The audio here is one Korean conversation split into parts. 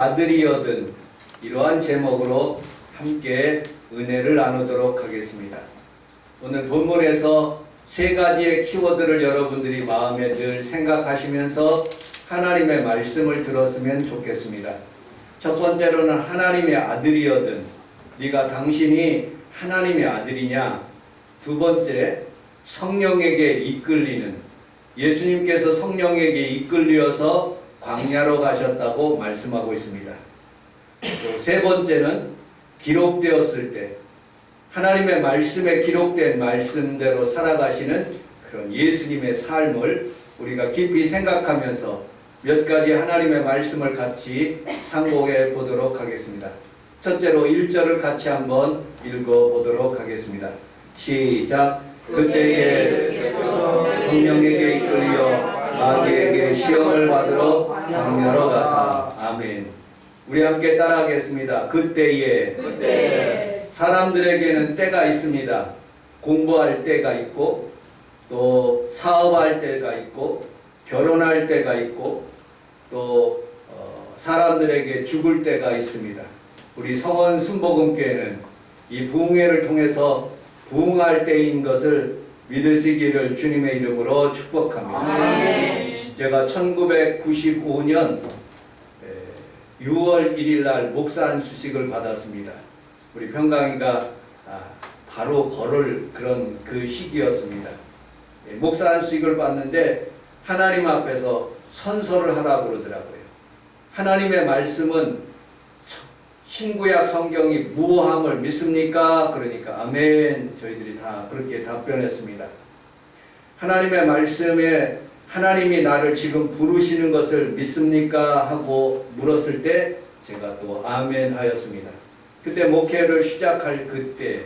아들이 얻은 이러한 제목으로 함께 은혜를 나누도록 하겠습니다. 오늘 본문에서 세 가지의 키워드를 여러분들이 마음에 늘 생각하시면서 하나님의 말씀을 들었으면 좋겠습니다. 첫 번째로는 하나님의 아들이 얻은, 네가 당신이 하나님의 아들이냐? 두 번째, 성령에게 이끌리는, 예수님께서 성령에게 이끌려서 광야로 가셨다고 말씀하고 있습니다. 또 세 번째는 기록되었을 때 하나님의 말씀에 기록된 말씀대로 살아가시는 그런 예수님의 삶을 우리가 깊이 생각하면서 몇 가지 하나님의 말씀을 같이 상고해 보도록 하겠습니다. 첫째로 1절을 같이 한번 읽어보도록 하겠습니다. 시작. 그때에 성령에게 이끌려 마귀에게 시험을 받으러 광야로 가사. 아멘. 우리 함께 따라하겠습니다. 그때에 사람들에게는 때가 있습니다. 공부할 때가 있고, 또 사업할 때가 있고, 결혼할 때가 있고, 또 사람들에게 죽을 때가 있습니다. 우리 성원 순복음교회는 이 부흥회를 통해서 부흥할 때인 것을 믿으시기를 주님의 이름으로 축복합니다. 아멘. 제가 1995년 6월 1일 날 목사 수식을 받았습니다. 우리 평강이가 바로 걸을 그런 그 시기였습니다. 목사 수식을 받는데 하나님 앞에서 선서를 하라고 그러더라고요. 하나님의 말씀은 신구약 성경이 무함을 믿습니까? 그러니까 아멘. 저희들이 다 그렇게 답변했습니다. 하나님의 말씀에 하나님이 나를 지금 부르시는 것을 믿습니까? 하고 물었을 때 제가 또 아멘 하였습니다. 그때 목회를 시작할 그때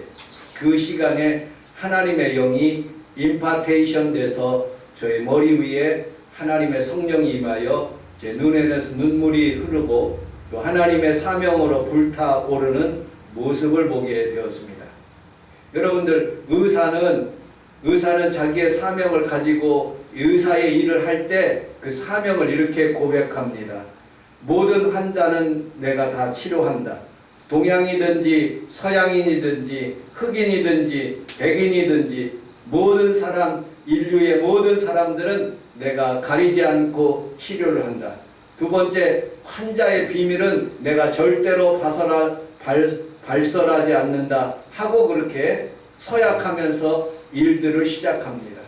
그 시간에 하나님의 영이 임파테이션 돼서 저의 머리 위에 하나님의 성령이 임하여 제 눈에서 눈물이 흐르고 또 하나님의 사명으로 불타오르는 모습을 보게 되었습니다. 여러분들, 의사는 자기의 사명을 가지고 의사의 일을 할 때 그 사명을 이렇게 고백합니다. 모든 환자는 내가 다 치료한다. 동양이든지 서양인이든지 흑인이든지 백인이든지 모든 사람, 인류의 모든 사람들은 내가 가리지 않고 치료를 한다. 두 번째, 환자의 비밀은 내가 절대로 발설하지 않는다 하고 그렇게 서약하면서 일들을 시작합니다.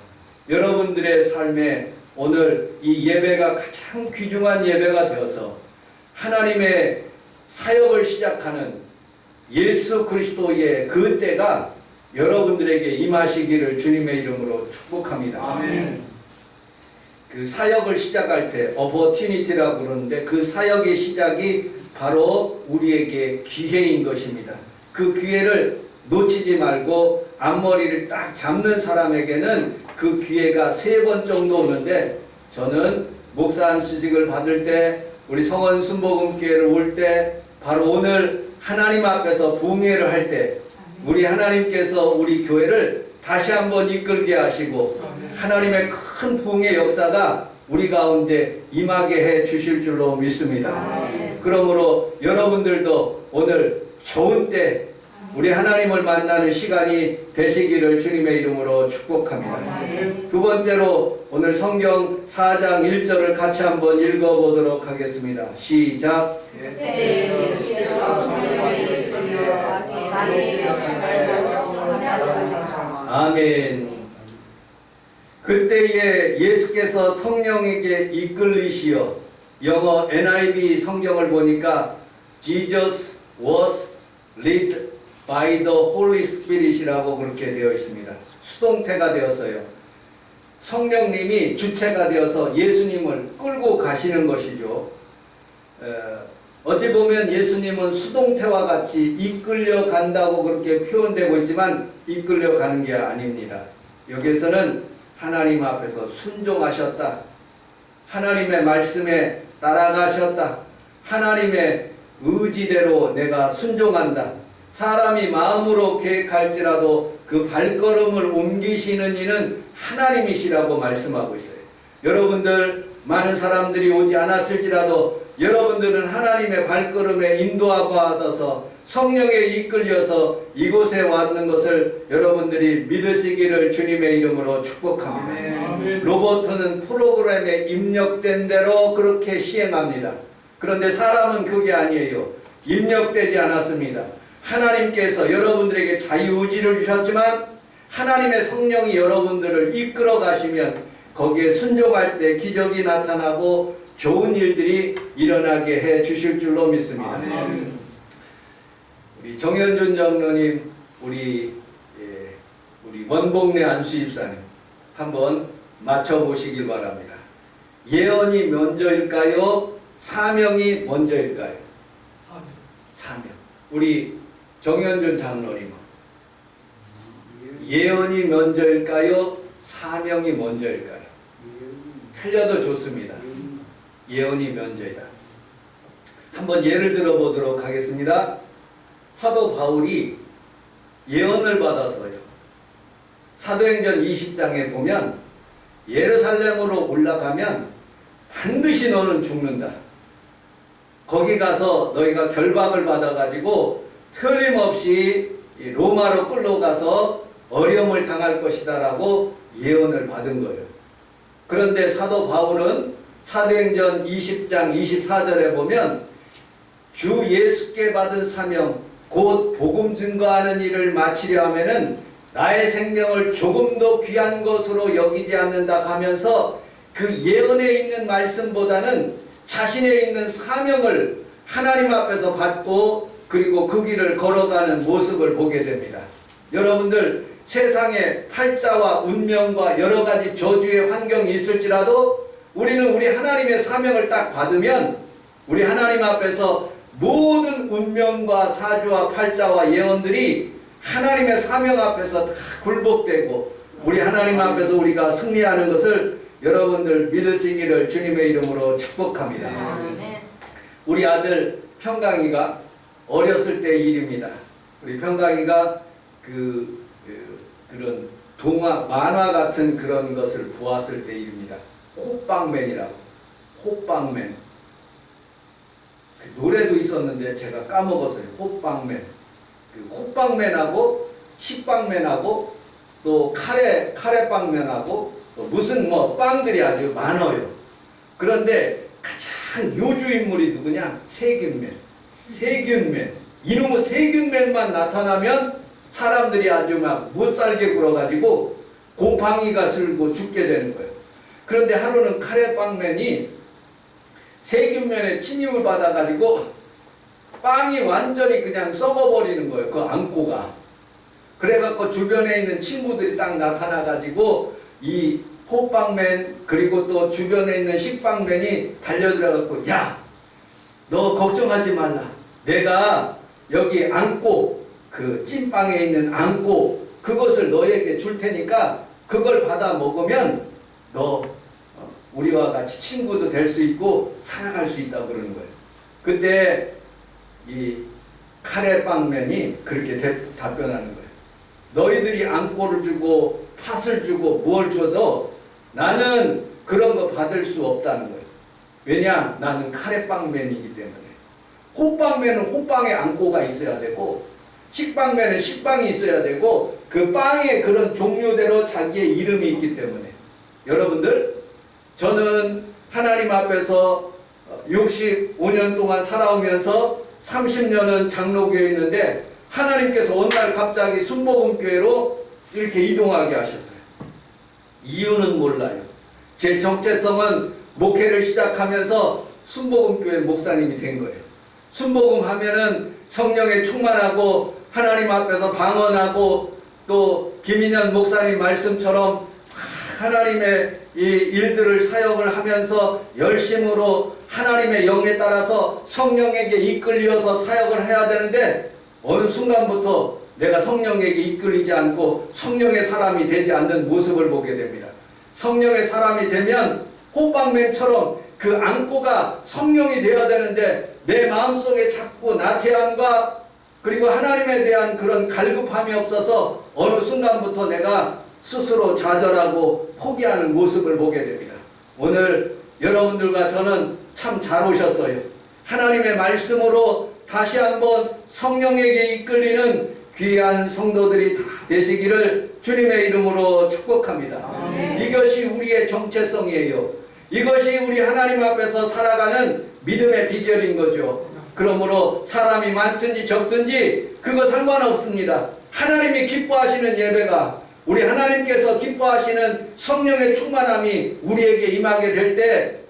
여러분들의 삶에 오늘 이 예배가 가장 귀중한 예배가 되어서 하나님의 사역을 시작하는 예수 그리스도의 그 때가 여러분들에게 임하시기를 주님의 이름으로 축복합니다. 아멘. 그 사역을 시작할 때 opportunity라고 그러는데 그 사역의 시작이 바로 우리에게 기회인 것입니다. 그 기회를 놓치지 말고 앞머리를 딱 잡는 사람에게는 그 기회가 3번 정도 오는데, 저는 목사 수직을 받을 때 우리 성원 순복음교회를 올 때 바로 오늘 하나님 앞에서 부흥회를 할 때 우리 하나님께서 우리 교회를 다시 한번 이끌게 하시고 하나님의 큰 부흥의 역사가 우리 가운데 임하게 해 주실 줄로 믿습니다. 그러므로 여러분들도 오늘 좋은 때 우리 하나님을 만나는 시간이 되시기를 주님의 이름으로 축복합니다. 두 번째로 오늘 성경 4장 1절을 같이 한번 읽어보도록 하겠습니다. 시작. 아멘. 그때에 예수께서 성령에게 이끌리시어, 영어 NIV 성경을 보니까 Jesus was led by the Holy Spirit이라고 그렇게 되어 있습니다. 수동태가 되었어요. 성령님이 주체가 되어서 예수님을 끌고 가시는 것이죠. 어찌 보면 예수님은 수동태와 같이 이끌려 간다고 그렇게 표현되고 있지만 이끌려 가는 게 아닙니다. 여기에서는 하나님 앞에서 순종하셨다. 하나님의 말씀에 따라가셨다. 하나님의 의지대로 내가 순종한다. 사람이 마음으로 계획할지라도 그 발걸음을 옮기시는 이는 하나님이시라고 말씀하고 있어요. 여러분들, 많은 사람들이 오지 않았을지라도 여러분들은 하나님의 발걸음에 인도받아서 성령에 이끌려서 이곳에 왔는 것을 여러분들이 믿으시기를 주님의 이름으로 축복합니다. 아멘. 로봇은 프로그램에 입력된 대로 그렇게 시행합니다. 그런데 사람은 그게 아니에요. 입력되지 않았습니다. 하나님께서 여러분들에게 자유의지를 주셨지만 하나님의 성령이 여러분들을 이끌어 가시면 거기에 순종할 때 기적이 나타나고 좋은 일들이 일어나게 해 주실 줄로 믿습니다. 아멘. 우리 정현준 장로님, 우리 원복내 안수입사님 한번 맞춰보시길 바랍니다. 예언이 먼저일까요? 사명이 먼저일까요? 사명. 우리 정현준 장로님은 예언이 먼저일까요? 사명이 먼저일까요? 틀려도 좋습니다. 예언이 먼저이다. 한번 예를 들어 보도록 하겠습니다. 사도 바울이 예언을 받았어요. 사도행전 20장에 보면 예루살렘으로 올라가면 반드시 너는 죽는다. 거기 가서 너희가 결박을 받아가지고 틀림없이 로마로 끌려가서 어려움을 당할 것이다 라고 예언을 받은 거예요. 그런데 사도 바울은 사도행전 20장 24절에 보면 주 예수께 받은 사명 곧 복음 증거하는 일을 마치려 하면은 나의 생명을 조금도 귀한 것으로 여기지 않는다 하면서 그 예언에 있는 말씀보다는 자신의 있는 사명을 하나님 앞에서 받고 그리고 그 길을 걸어가는 모습을 보게 됩니다. 여러분들 세상에 팔자와 운명과 여러 가지 저주의 환경이 있을지라도 우리는 우리 하나님의 사명을 딱 받으면 우리 하나님 앞에서 모든 운명과 사주와 팔자와 예언들이 하나님의 사명 앞에서 다 굴복되고 우리 하나님 앞에서 우리가 승리하는 것을 여러분들 믿으시기를 주님의 이름으로 축복합니다. 아멘. 우리 아들 평강이가 어렸을 때 일입니다. 우리 평강이가 그런 동화, 만화 같은 그런 것을 보았을 때 일입니다. 호빵맨이라고. 호빵맨. 그 노래도 있었는데 제가 까먹었어요. 호빵맨. 그 호빵맨하고 식빵맨하고 또 카레빵맨하고 또 무슨 뭐 빵들이 아주 많아요. 그런데 가장 요주 인물이 누구냐? 세균맨. 세균맨. 이놈의 세균맨만 나타나면 사람들이 아주 막 못살게 굴어가지고 곰팡이가 슬고 죽게 되는 거예요. 그런데 하루는 카레빵맨이 세균맨의 침입을 받아가지고 빵이 완전히 그냥 썩어버리는 거예요. 그 안고가. 그래갖고 주변에 있는 친구들이 딱 나타나가지고 이 호빵맨 그리고 또 주변에 있는 식빵맨이 달려들어갖고 야! 너 걱정하지 말라. 내가 여기 안고 그 찐빵에 있는 안고 그것을 너에게 줄 테니까 그걸 받아 먹으면 너 우리와 같이 친구도 될 수 있고 살아갈 수 있다고 그러는 거예요. 그때 이 카레빵맨이 그렇게 답변하는 거예요. 너희들이 안고를 주고 팥을 주고 무엇을 줘도 나는 그런 거 받을 수 없다는 거예요. 왜냐? 나는 카레빵맨이기 때문에. 호빵맨은 호빵에 안고가 있어야 되고 식빵맨은 식빵이 있어야 되고 그 빵에 그런 종류대로 자기의 이름이 있기 때문에 여러분들 저는 하나님 앞에서 65년 동안 살아오면서 30년은 장로교에 있는데 하나님께서 어느 날 갑자기 순복음교회로 이렇게 이동하게 하셨어요. 이유는 몰라요. 제 정체성은 목회를 시작하면서 순복음교회 목사님이 된 거예요. 순복음 하면은 성령에 충만하고 하나님 앞에서 방언하고 또 김인현 목사님 말씀처럼 하나님의 이 일들을 사역을 하면서 열심으로 하나님의 영에 따라서 성령에게 이끌려서 사역을 해야 되는데 어느 순간부터 내가 성령에게 이끌리지 않고 성령의 사람이 되지 않는 모습을 보게 됩니다. 성령의 사람이 되면 호빵맨처럼 그 안고가 성령이 되어야 되는데 내 마음속에 자꾸 나태함과 그리고 하나님에 대한 그런 갈급함이 없어서 어느 순간부터 내가 스스로 좌절하고 포기하는 모습을 보게 됩니다. 오늘 여러분들과 저는 참 잘 오셨어요. 하나님의 말씀으로 다시 한번 성령에게 이끌리는 귀한 성도들이 다 되시기를 주님의 이름으로 축복합니다. 이것이 우리의 정체성이에요. 이것이 우리 하나님 앞에서 살아가는 믿음의 비결인 거죠. 그러므로 사람이 많든지 적든지 그거 상관없습니다. 하나님이 기뻐하시는 예배가, 우리 하나님께서 기뻐하시는 성령의 충만함이 우리에게 임하게 될 때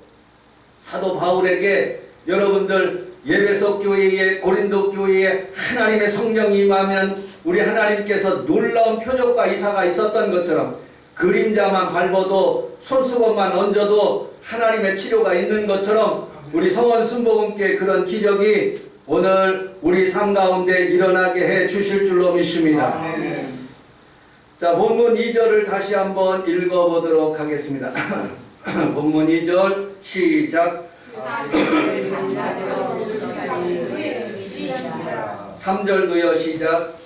사도 바울에게 여러분들 예배석 교회에, 고린도 교회에 하나님의 성령이 임하면 우리 하나님께서 놀라운 표적과 이사가 있었던 것처럼 그림자만 밟아도 손수건만 얹어도 하나님의 치료가 있는 것처럼 우리 성원 순복음교회 그런 기적이 오늘 우리 삶 가운데 일어나게 해 주실 줄로 믿습니다. 자, 본문 2절을 다시 한번 읽어보도록 하겠습니다. 본문 2절 시작. 3절도요 시작.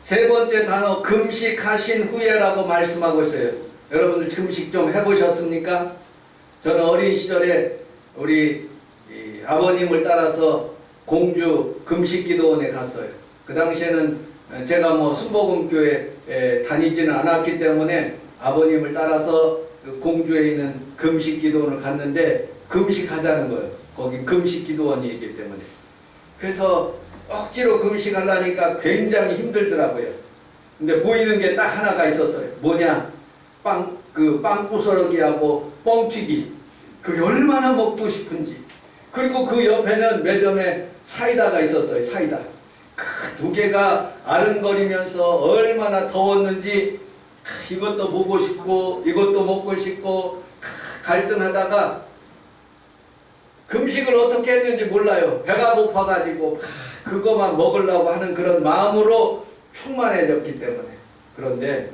세 번째 단어 금식하신 후에라고 말씀하고 있어요. 여러분들 금식 좀 해보셨습니까? 저는 어린 시절에 우리 아버님을 따라서 공주 금식기도원에 갔어요. 그 당시에는 제가 뭐 순복음교회 다니지는 않았기 때문에 아버님을 따라서 그 공주에 있는 금식기도원을 갔는데 금식하자는 거예요. 거기 금식기도원이기 때문에. 그래서 억지로 금식하려니까 굉장히 힘들더라고요. 근데 보이는 게 딱 하나가 있었어요. 뭐냐? 빵 부스러기하고 뻥튀기. 그게 얼마나 먹고 싶은지. 그리고 그 옆에는 매점에 사이다가 있었어요. 사이다. 그 두 개가 아른거리면서 얼마나 더웠는지 이것도 보고 싶고 이것도 먹고 싶고 갈등하다가 금식을 어떻게 했는지 몰라요. 배가 고파가지고 그거만 먹으려고 하는 그런 마음으로 충만해졌기 때문에. 그런데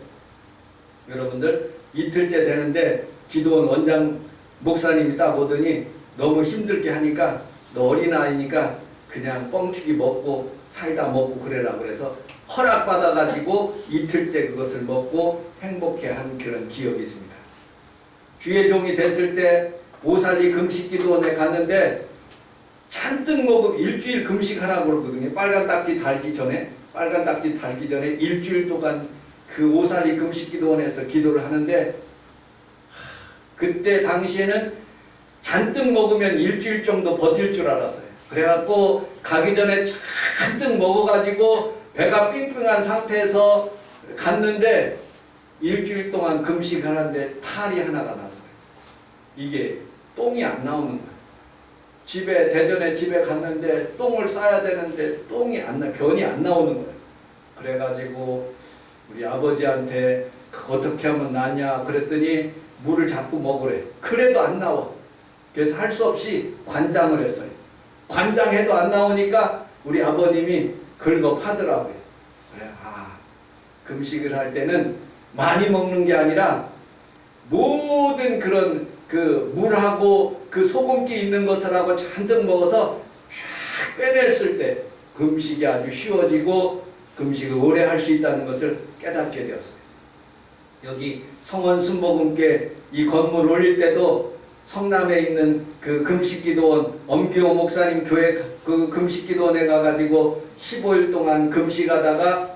여러분들 이틀째 되는데 기도원 원장 목사님이 딱 오더니 너무 힘들게 하니까 너 어린아이니까 그냥 뻥튀기 먹고 사이다 먹고 그래라 그래서 허락받아가지고 이틀째 그것을 먹고 행복해한 그런 기억이 있습니다. 주의 종이 됐을 때 오살리 금식기도원에 갔는데 잔뜩 먹으면 일주일 금식하라고 그러거든요. 빨간 딱지 달기 전에 일주일 동안 그 오살리 금식기도원에서 기도를 하는데 그때 당시에는 잔뜩 먹으면 일주일 정도 버틸 줄 알았어요. 그래갖고 가기 전에 잔뜩 먹어가지고 배가 삥삥한 상태에서 갔는데 일주일 동안 금식하는데 탈이 하나가 났어요. 이게 똥이 안 나오는 거예요. 대전에 집에 갔는데 똥을 싸야 되는데 똥이 안 나, 변이 안 나오는 거예요. 그래가지고 우리 아버지한테 어떻게 하면 나냐 그랬더니 물을 자꾸 먹으래. 그래도 안 나와. 그래서 할 수 없이 관장을 했어요. 관장해도 안 나오니까 우리 아버님이 긁어 파더라고요. 그래, 금식을 할 때는 많이 먹는 게 아니라 모든 그런 그 물하고 그 소금기 있는 것을 하고 잔뜩 먹어서 쫙 빼냈을 때 금식이 아주 쉬워지고 금식을 오래 할 수 있다는 것을 깨닫게 되었어요. 여기 성원 순복음교회 이 건물 올릴 때도 성남에 있는 그 금식기도원 엄기호 목사님 교회 그 금식기도원에 가가지고 15일 동안 금식하다가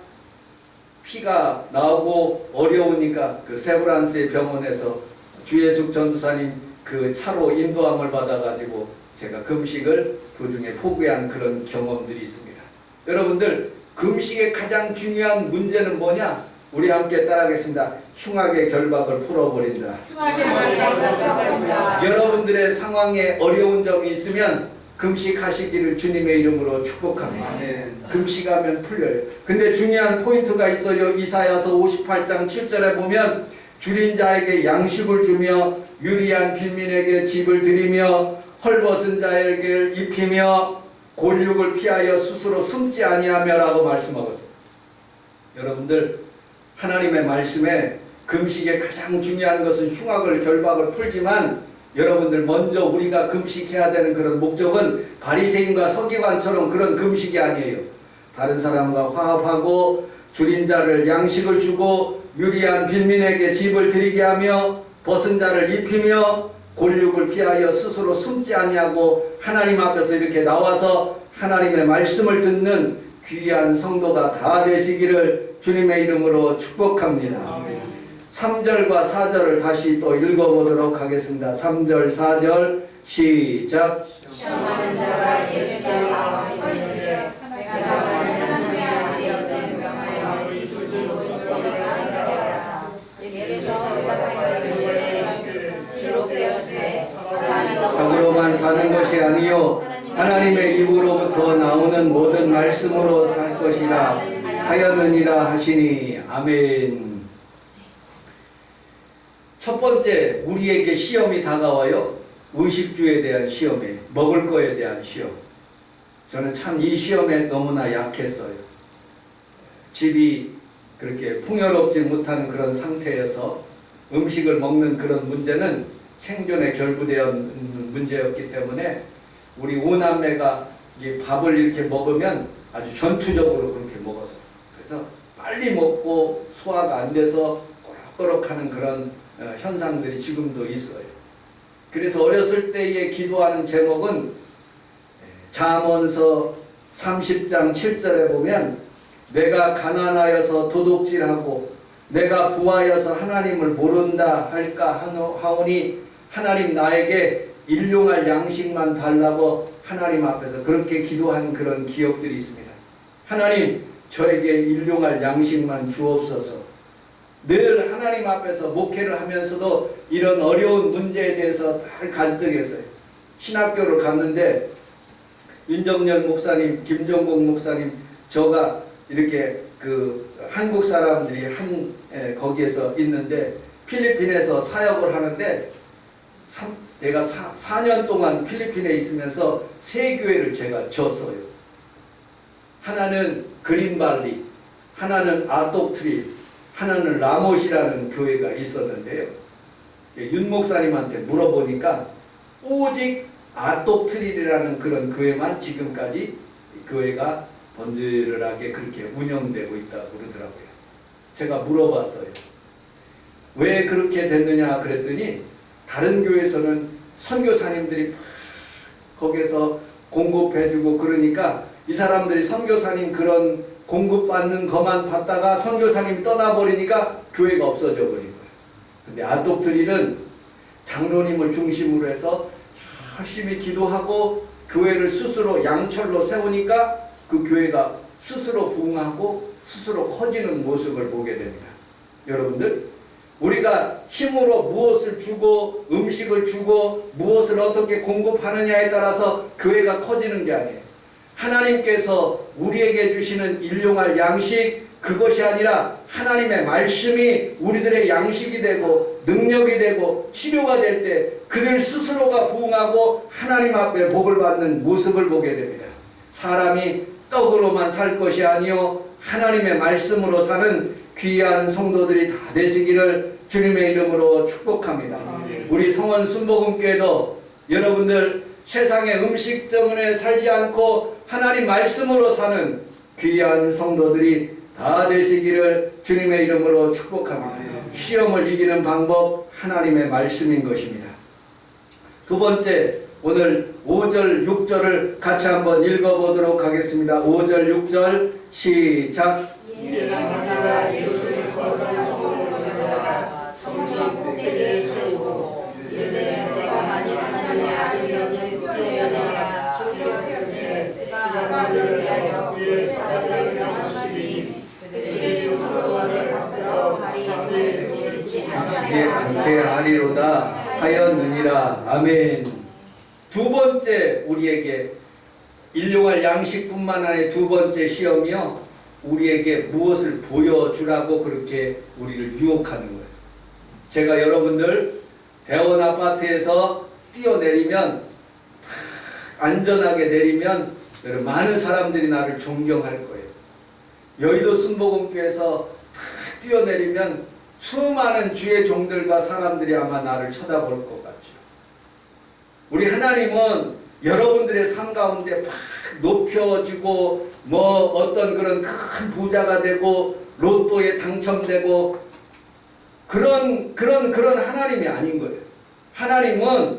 피가 나오고 어려우니까 그 세브란스의 병원에서 주예숙 전도사님 그 차로 인도함을 받아가지고 제가 금식을 도중에 포기한 그런 경험들이 있습니다. 여러분들 금식의 가장 중요한 문제는 뭐냐? 우리 함께 따라하겠습니다. 흉악의 결박을 풀어버린다. 여러분들의 상황에 어려운 점이 있으면 금식하시기를 주님의 이름으로 축복합니다. 금식하면 풀려요. 근데 중요한 포인트가 있어요. 이사야서 58장 7절에 보면 줄인 자에게 양식을 주며 유리한 빈민에게 집을 드리며 헐벗은 자에게 입히며 골육을 피하여 스스로 숨지 아니하며라고 말씀하고 있습니다. 여러분들 하나님의 말씀에 금식의 가장 중요한 것은 흉악을 결박을 풀지만 여러분들 먼저 우리가 금식해야 되는 그런 목적은 바리새인과 서기관처럼 그런 금식이 아니에요. 다른 사람과 화합하고 줄인 자를 양식을 주고 유리한 빈민에게 집을 드리게 하며 벗은 자를 입히며 곤욕을 피하여 스스로 숨지 아니하고 하나님 앞에서 이렇게 나와서 하나님의 말씀을 듣는 귀한 성도가 다 되시기를 주님의 이름으로 축복합니다. 3절과 4절을 다시 또 읽어보도록 하겠습니다. 3절 4절 시작. 시험하는 자가 예수께 나오시는데 내가 하나님의 아들이었든 명하여 우리 둘이 노릇보니까 행하여라. 예수께서 대답하여 이르시되 기록되었으되 사람이 떡으로만 사는 것이 아니요 하나님의 입으로부터 나오는 모든 말씀으로 살 것이라 하였느니라 하시니. 아멘. 첫 번째, 우리에게 시험이 다가와요. 의식주에 대한 시험에, 먹을 거에 대한 시험. 저는 참 이 시험에 너무나 약했어요. 집이 그렇게 풍요롭지 못하는 그런 상태여서 음식을 먹는 그런 문제는 생존에 결부되어 있는 문제였기 때문에 우리 오남매가 이 밥을 이렇게 먹으면 아주 전투적으로 그렇게 먹어서, 그래서 빨리 먹고 소화가 안 돼서 꼬락꼬락하는 그런 현상들이 지금도 있어요. 그래서 어렸을 때에 기도하는 제목은 잠언서 30장 7절에 보면 내가 가난하여서 도둑질하고 내가 부하여서 하나님을 모른다 할까 하오니 하나님 나에게 일용할 양식만 달라고 하나님 앞에서 그렇게 기도한 그런 기억들이 있습니다. 하나님 저에게 일용할 양식만 주옵소서. 늘 하나님 앞에서 목회를 하면서도 이런 어려운 문제에 대해서 늘 간증했어요. 신학교를 갔는데 윤정열 목사님, 김종국 목사님, 저가 이렇게 그 한국 사람들이 거기에서 있는데 필리핀에서 사역을 하는데 내가 4년 동안 필리핀에 있으면서 세 교회를 제가 졌어요. 하나는 그린발리, 하나는 아똑트리, 하나는 라못이라는 교회가 있었는데요. 윤 목사님한테 물어보니까 오직 아똑트릴이라는 그런 교회만 지금까지 교회가 번들하게 그렇게 운영되고 있다고 그러더라고요. 제가 물어봤어요. 왜 그렇게 됐느냐 그랬더니 다른 교회에서는 선교사님들이 거기서 공급해주고 그러니까 이 사람들이 선교사님 그런 공급받는 것만 받다가 선교사님 떠나버리니까 교회가 없어져 버린 거예요. 근데 아똑트릴은 장로님을 중심으로 해서 열심히 기도하고 교회를 스스로 양철로 세우니까 그 교회가 스스로 부흥하고 스스로 커지는 모습을 보게 됩니다. 여러분들, 우리가 힘으로 무엇을 주고 음식을 주고 무엇을 어떻게 공급하느냐에 따라서 교회가 커지는 게 아니에요. 하나님께서 우리에게 주시는 일용할 양식, 그것이 아니라 하나님의 말씀이 우리들의 양식이 되고 능력이 되고 치료가 될 때 그들 스스로가 부흥하고 하나님 앞에 복을 받는 모습을 보게 됩니다. 사람이 떡으로만 살 것이 아니요 하나님의 말씀으로 사는 귀한 성도들이 다 되시기를 주님의 이름으로 축복합니다. 우리 성원 순복음교회도 여러분들 세상의 음식 때문에 살지 않고 하나님 말씀으로 사는 귀한 성도들이 다 되시기를 주님의 이름으로 축복합니다. 시험을 이기는 방법 하나님의 말씀인 것입니다. 두 번째, 오늘 5절 6절을 같이 한번 읽어보도록 하겠습니다. 5절 6절 시작. 내가 예수를 거룩한 성으로 여겨다가 성전 꼭대기에 세우고 이르되 내가 만일 하나님의 아들이었는 그러려내라. 기록되었으되 그가 하나님을 위하여 그의 사람을 명하시니 그들이 손으로 너를 받들어 발이 부딪히지 않게 하리로다 하였느니라. 아멘. 두 번째, 우리에게 일용할 양식뿐만 아니라 두 번째 시험이요, 우리에게 무엇을 보여주라고 그렇게 우리를 유혹하는 거예요. 제가 여러분들 대원 아파트에서 뛰어내리면 안전하게 내리면 여러분 많은 사람들이 나를 존경할 거예요. 여의도 순복음교회에서 뛰어내리면 수많은 주의 종들과 사람들이 아마 나를 쳐다볼 것 같죠. 우리 하나님은 여러분들의 삶 가운데 막 높여지고 뭐 어떤 그런 큰 부자가 되고 로또에 당첨되고 그런 하나님이 아닌 거예요. 하나님은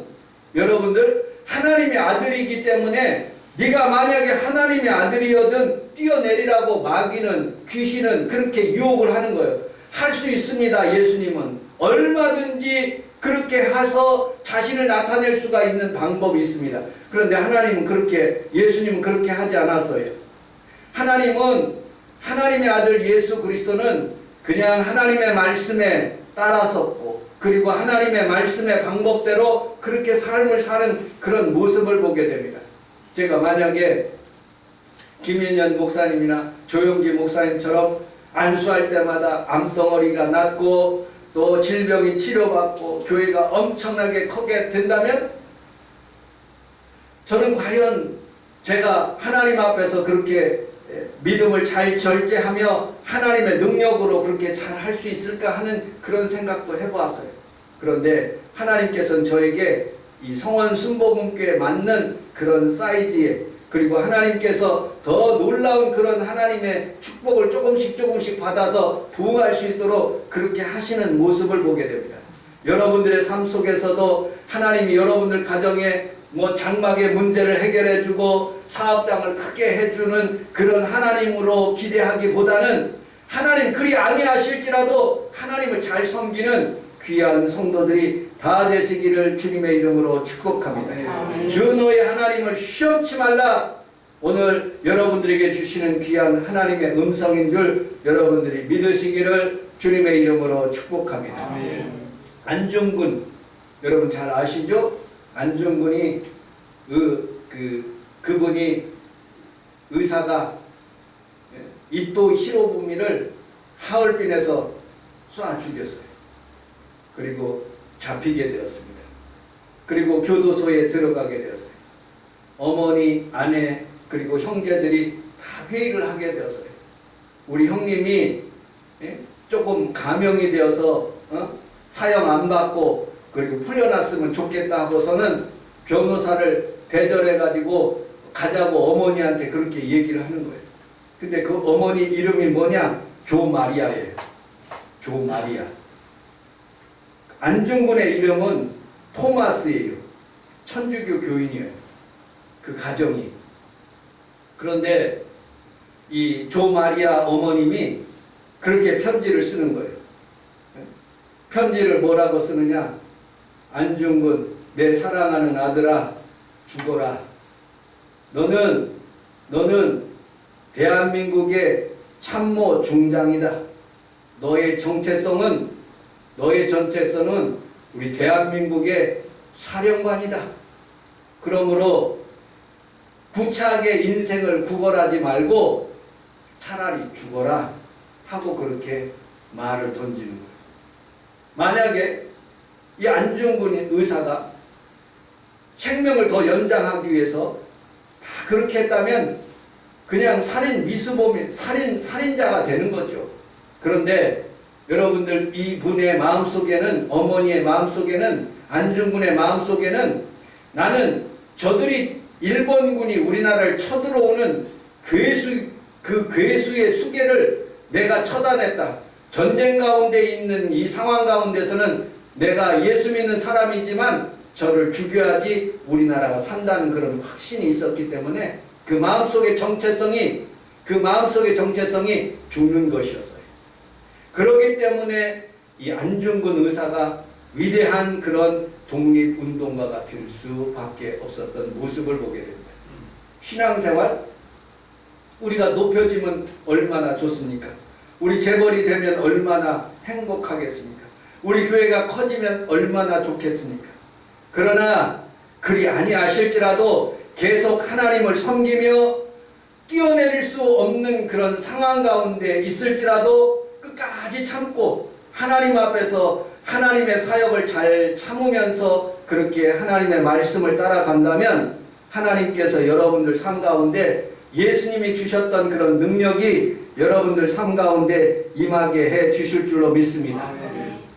여러분들 하나님의 아들이기 때문에 네가 만약에 하나님의 아들이어든 뛰어내리라고 마귀는 귀신은 그렇게 유혹을 하는 거예요. 할 수 있습니다. 예수님은 얼마든지 그렇게 해서 자신을 나타낼 수가 있는 방법이 있습니다. 그런데 하나님은 예수님은 그렇게 하지 않았어요. 하나님의 아들 예수 그리스도는 그냥 하나님의 말씀에 따랐었고, 그리고 하나님의 말씀의 방법대로 그렇게 삶을 사는 그런 모습을 보게 됩니다. 제가 만약에 김인현 목사님이나 조영기 목사님처럼 안수할 때마다 암덩어리가 낫고 또 질병이 치료받고 교회가 엄청나게 크게 된다면 저는 과연 제가 하나님 앞에서 그렇게 믿음을 잘 절제하며 하나님의 능력으로 그렇게 잘 할 수 있을까 하는 그런 생각도 해보았어요. 그런데 하나님께서는 저에게 이 성원 순복음교에 맞는 그런 사이즈에, 그리고 하나님께서 더 놀라운 그런 하나님의 축복을 조금씩 받아서 부응할 수 있도록 그렇게 하시는 모습을 보게 됩니다. 여러분들의 삶 속에서도 하나님이 여러분들 가정에 뭐 장막의 문제를 해결해주고 사업장을 크게 해주는 그런 하나님으로 기대하기보다는 하나님 그리 아니하실지라도 하나님을 잘 섬기는 귀한 성도들이 다 되시기를 주님의 이름으로 축복합니다. 주 너의 하나님을 시험치 말라. 오늘 여러분들에게 주시는 귀한 하나님의 음성인 줄 여러분들이 믿으시기를 주님의 이름으로 축복합니다. 안중근 여러분 잘 아시죠? 안중근이 그분이 의사가 이토 히로부미를 하얼빈에서 쏴 죽였어요. 그리고 잡히게 되었습니다. 그리고 교도소에 들어가게 되었어요. 어머니, 아내, 그리고 형제들이 다 회의를 하게 되었어요. 우리 형님이 조금 감형이 되어서 사형 안 받고 그리고 풀려났으면 좋겠다 하고서는 변호사를 대절해가지고 가자고 어머니한테 그렇게 얘기를 하는 거예요. 근데 그 어머니 이름이 뭐냐? 조마리아예요. 조마리아. 안중근의 이름은 토마스예요. 천주교 교인이에요. 그 가정이. 그런데 이 조마리아 어머님이 그렇게 편지를 쓰는 거예요. 편지를 뭐라고 쓰느냐? 안중근, 내 사랑하는 아들아, 죽어라. 너는 대한민국의 참모 중장이다. 너의 정체성은 우리 대한민국의 사령관이다. 그러므로 구차하게 인생을 구걸하지 말고 차라리 죽어라 하고 그렇게 말을 던지는 거예요. 만약에 이 안중근 의사가 생명을 더 연장하기 위해서 그렇게 했다면 그냥 살인 미수범인 살인자가 되는 거죠. 그런데 여러분들 이분의 마음속에는, 어머니의 마음속에는, 안중근의 마음속에는 나는 저들이 일본군이 우리나라를 쳐들어오는 괴수의 수계를 내가 처단했다. 전쟁 가운데 있는 이 상황 가운데서는 내가 예수 믿는 사람이지만 저를 죽여야지 우리나라가 산다는 그런 확신이 있었기 때문에 그 마음속의 정체성이 죽는 것이었어요. 그렇기 때문에 이 안중근 의사가 위대한 그런 독립운동가가 될 수밖에 없었던 모습을 보게 됩니다. 신앙생활, 우리가 높여지면 얼마나 좋습니까? 우리 재벌이 되면 얼마나 행복하겠습니까? 우리 교회가 커지면 얼마나 좋겠습니까? 그러나 그리 아니하실지라도 계속 하나님을 섬기며 뛰어내릴 수 없는 그런 상황 가운데 있을지라도 끝까지 참고 하나님 앞에서 하나님의 사역을 잘 참으면서 그렇게 하나님의 말씀을 따라간다면 하나님께서 여러분들 삶 가운데 예수님이 주셨던 그런 능력이 여러분들 삶 가운데 임하게 해 주실 줄로 믿습니다.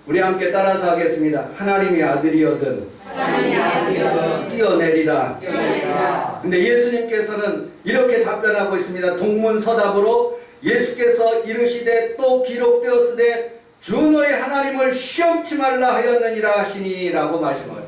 우리 함께 따라서 하겠습니다. 하나님의 아들이여든 하나님의 아들이여 뛰어내리라. 뛰어내리라. 근데 예수님께서는 이렇게 답변하고 있습니다. 동문서답으로 예수께서 이르시되 또 기록되었으되 주 너의 하나님을 시험치 말라 하였느니라 하시니라고 말씀해요.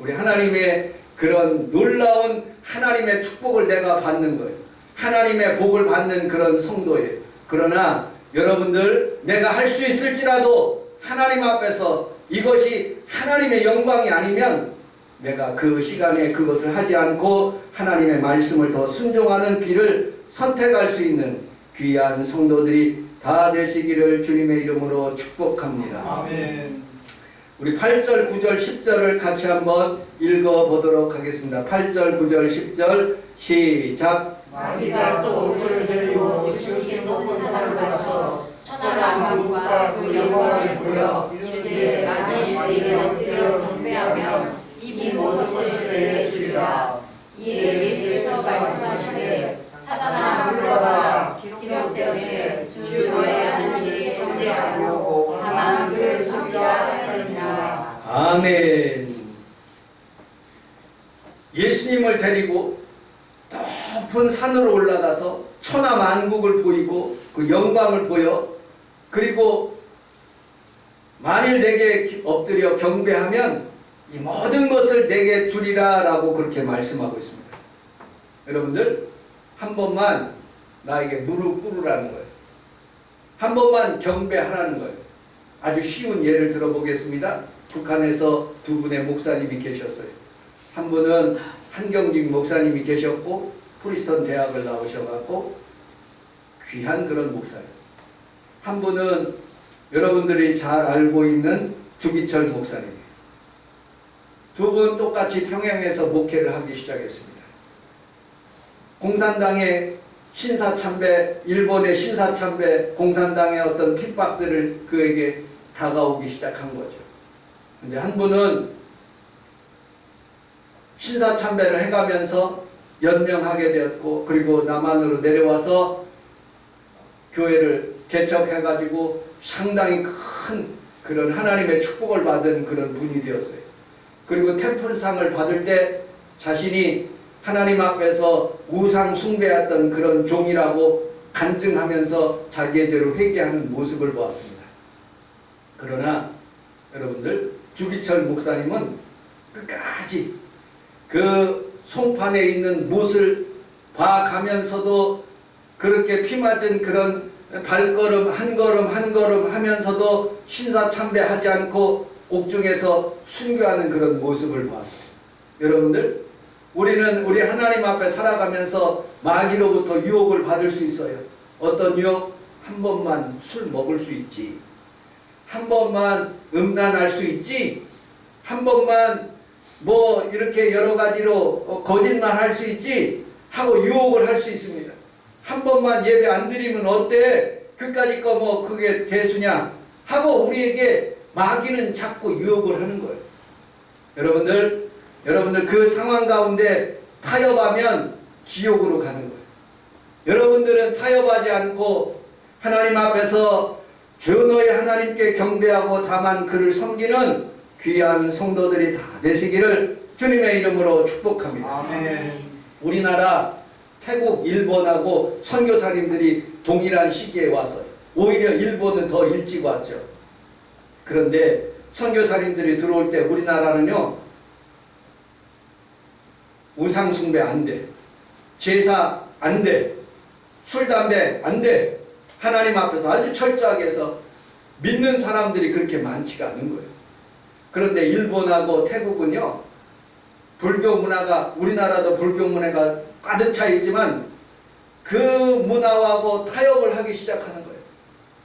우리 하나님의 그런 놀라운 하나님의 축복을 내가 받는 거예요. 하나님의 복을 받는 그런 성도예요. 그러나 여러분들, 내가 할 수 있을지라도 하나님 앞에서 이것이 하나님의 영광이 아니면 내가 그 시간에 그것을 하지 않고 하나님의 말씀을 더 순종하는 길을 선택할 수 있는 귀한 성도들이 다 되시기를 주님의 이름으로 축복합니다. 아멘. 우리 8절, 9절, 10절을 같이 한번 읽어보도록 하겠습니다. 8절, 9절, 10절 시작. 마귀가 또 우리를 데리고 지극히 높은 산으로 가서 천하라 만국과 그 영광을 보여 이르되 만일 내게 엎드려 경배하면 이 모든 것을 내게 주리라. 이에 예수께서 말씀하시되 사단아 물러가라. 기록되었으되 주 너의 하나님께 경배하고 다만 그를 섬기라 하였느니라. 아멘. 예수님을 데리고 높은 산으로 올라가서 천하 만국을 보이고 그 영광을 보여, 그리고 만일 내게 엎드려 경배하면 이 모든 것을 내게 주리라 라고 그렇게 말씀하고 있습니다. 여러분들, 한 번만 나에게 무릎 꿇으라는 거예요. 한 번만 경배하라는 거예요. 아주 쉬운 예를 들어보겠습니다. 북한에서 두 분의 목사님이 계셨어요. 한 분은 한경직 목사님이 계셨고 프리스턴 대학을 나오셔갖고 귀한 그런 목사예요. 한 분은 여러분들이 잘 알고 있는 주기철 목사님이에요. 두 분 똑같이 평양에서 목회를 하기 시작했습니다. 공산당의 신사참배, 일본의 신사참배, 공산당의 어떤 핍박들을 그에게 다가오기 시작한 거죠. 근데 한 분은 신사참배를 해가면서 연명하게 되었고, 그리고 남한으로 내려와서 교회를 개척해가지고 상당히 큰 그런 하나님의 축복을 받은 그런 분이 되었어요. 그리고 템플상을 받을 때 자신이 하나님 앞에서 우상 숭배했던 그런 종이라고 간증하면서 자기의 죄를 회개하는 모습을 보았습니다. 그러나 여러분들, 주기철 목사님은 끝까지 그 송판에 있는 못을 봐가면서도 그렇게 피 맞은 그런 발걸음 한 걸음 한 걸음 하면서도 신사참배하지 않고 옥중에서 순교하는 그런 모습을 보았어요. 여러분들, 우리는 우리 하나님 앞에 살아가면서 마귀로부터 유혹을 받을 수 있어요. 어떤 유혹? 한 번만 술 먹을 수 있지, 한 번만 음란할 수 있지, 한 번만 뭐 이렇게 여러 가지로 거짓말 할 수 있지 하고 유혹을 할 수 있습니다. 한 번만 예배 안 드리면 어때? 그까짓 거 뭐 그게 대수냐 하고 우리에게 마귀는 자꾸 유혹을 하는 거예요. 여러분들 그 상황 가운데 타협하면 지옥으로 가는 거예요. 여러분들은 타협하지 않고 하나님 앞에서 주 너의 하나님께 경배하고 다만 그를 섬기는 귀한 성도들이 다 되시기를 주님의 이름으로 축복합니다. 아멘. 우리나라, 태국, 일본하고 선교사님들이 동일한 시기에 왔어요. 오히려 일본은 더 일찍 왔죠. 그런데 선교사님들이 들어올 때 우리나라는요, 우상 숭배 안 돼, 제사 안 돼, 술 담배 안 돼, 하나님 앞에서 아주 철저하게 해서 믿는 사람들이 그렇게 많지가 않은 거예요. 그런데 일본하고 태국은요, 불교 문화가, 우리나라도 불교 문화가 가득 차 있지만 그 문화하고 타협을 하기 시작하는 거예요.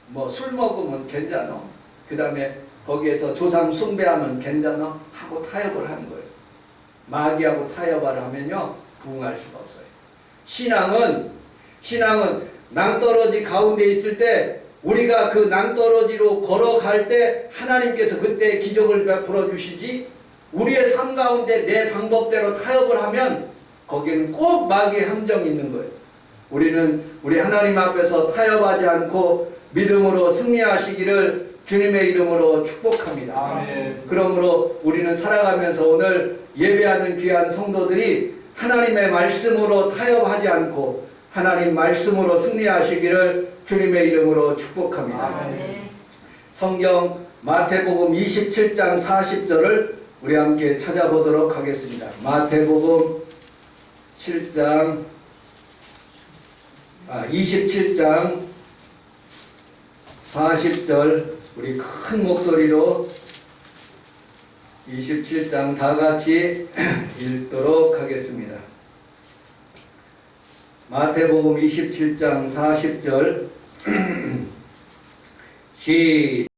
뭐 술 먹으면 괜찮아, 그 다음에 거기에서 조상 숭배하면 괜찮아 하고 타협을 하는 거예요. 마귀하고 타협을 하면요, 부흥할 수가 없어요. 신앙은 낭떠러지 가운데 있을 때, 우리가 그 낭떠러지로 걸어갈 때 하나님께서 그때 기적을 베풀어 주시지, 우리의 삶 가운데 내 방법대로 타협을 하면 거기는 꼭 마귀의 함정이 있는 거예요. 우리는 우리 하나님 앞에서 타협하지 않고 믿음으로 승리하시기를 주님의 이름으로 축복합니다. 아멘. 그러므로 우리는 살아가면서 오늘 예배하는 귀한 성도들이 하나님의 말씀으로 타협하지 않고 하나님 말씀으로 승리하시기를 주님의 이름으로 축복합니다. 아멘. 성경 마태복음 27장 40절을 우리 함께 찾아보도록 하겠습니다. 마태복음 27장 40절 우리 큰 목소리로 27장 다 같이 읽도록 하겠습니다. 마태복음 27장 40절 시작.